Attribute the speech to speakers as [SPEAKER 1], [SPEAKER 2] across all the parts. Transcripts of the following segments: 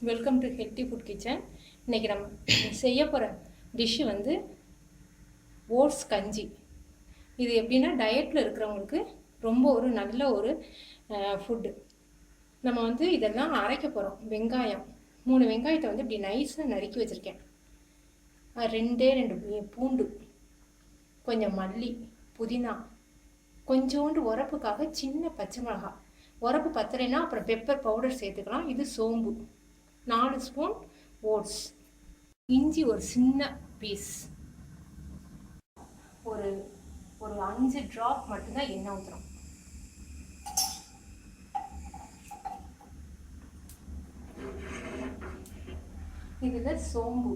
[SPEAKER 1] Welcome to healthy food kitchen. இன்றைக்கி நம்ம செய்ய போகிற டிஷ்ஷு வந்து ஓட்ஸ் கஞ்சி. இது எப்படின்னா டயட்டில் இருக்கிறவங்களுக்கு ரொம்ப ஒரு நல்ல ஒரு ஃபுட்டு. நம்ம வந்து இதெல்லாம் அரைக்க போகிறோம். வெங்காயம் 3 வெங்காயத்தை வந்து இப்படி நைஸாக நறுக்கி வச்சுருக்கேன். 2 பூண்டு, கொஞ்சம் மல்லி, புதினா, கொஞ்சோண்டு உரப்புக்காக சின்ன பச்சை மிளகாய். உரப்பு பத்தலைன்னா அப்புறம் பெப்பர் பவுடர் சேர்த்துக்கலாம். இது சோம்பு, 4 ஸ்பூன் ஓட்ஸ், இஞ்சி ஒரு சின்ன பீஸ், ஒரு 5 ட்ராப் மட்டும்தான் எண்ணெய் ஊற்றுறோம். இதில் சோம்பு,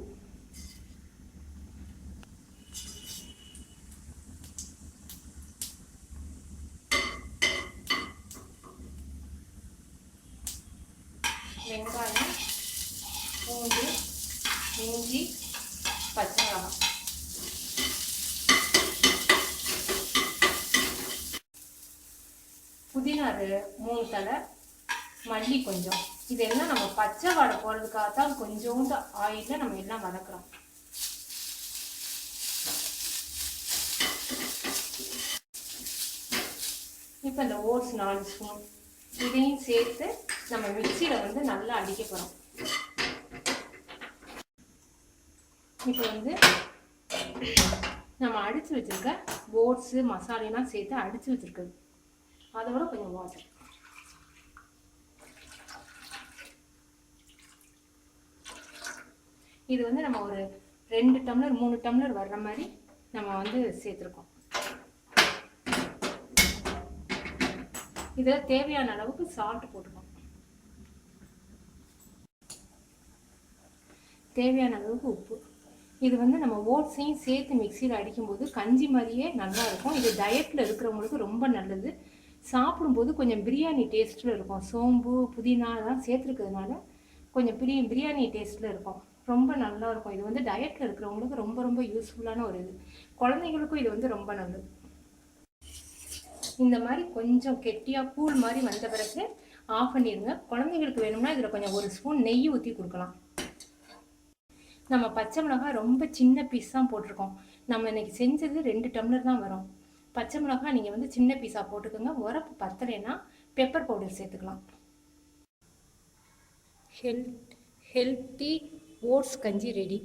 [SPEAKER 1] வெங்காயம், பூண்டு, இஞ்சி, பச்சை மிளகாய், புதினா 3 தலை, மல்லி கொஞ்சம். இதெல்லாம் நம்ம பச்சை வாடை போகிறதுக்காக தான் கொஞ்சோண்டு ஆயிலில் நம்ம எல்லாம் வதக்குறோம். இப்போ இந்த ஓட்ஸ் 4 ஸ்பூன் இதையும் சேர்த்து நம்ம மிக்சியில் வந்து நல்லா அடிக்க போகிறோம். இப்போ வந்து நம்ம அடித்து வச்சுருக்க ஓட்ஸு மசாலையெல்லாம் சேர்த்து அடித்து வச்சுருக்குது. அதோட கொஞ்சம் வாட்டர். இது வந்து நம்ம ஒரு 2 டம்ளர் 3 டம்ளர் வர்ற மாதிரி நம்ம வந்து சேர்த்துருக்கோம். இதில் தேவையான அளவுக்கு சால்ட் போட்டுக்கோம். தேவையான அளவுக்கு உப்பு. இது வந்து நம்ம ஓட்ஸையும் சேர்த்து மிக்சியில் அடிக்கும்போது கஞ்சி மாதிரியே நல்லா இருக்கும். இது டயட்டில் இருக்கிறவங்களுக்கு ரொம்ப நல்லது. சாப்பிடும்போது கொஞ்சம் பிரியாணி டேஸ்ட்டில் இருக்கும். சோம்பு, புதினா எல்லாம் சேர்த்துருக்கிறதுனால கொஞ்சம் பிரியாணி டேஸ்ட்டில் இருக்கும். ரொம்ப நல்லா இருக்கும். இது வந்து டயட்டில் இருக்கிறவங்களுக்கு ரொம்ப ரொம்ப யூஸ்ஃபுல்லான ஒரு இது. குழந்தைங்களுக்கும் இது வந்து ரொம்ப நல்லது. இந்த மாதிரி கொஞ்சம் கெட்டியாக கூழ் மாதிரி வந்த பிறகு ஆஃப் பண்ணிடுங்க. குழந்தைங்களுக்கு வேணும்னா இதில் கொஞ்சம் 1 ஸ்பூன் நெய் ஊற்றி கொடுக்கலாம். நம்ம பச்சை மிளகாய் ரொம்ப சின்ன பீஸ் தான் போட்டிருக்கோம். நம்ம இன்னைக்கு செஞ்சது 2 டம்ளர் தான் வரும். பச்சை மிளகாய் நீங்கள் வந்து சின்ன பீஸாக போட்டுக்கோங்க. உரப்பு பத்தலைன்னா பெப்பர் பவுடர் சேர்த்துக்கலாம். ஹெல்த்தி ஓட்ஸ் கஞ்சி ரெடி.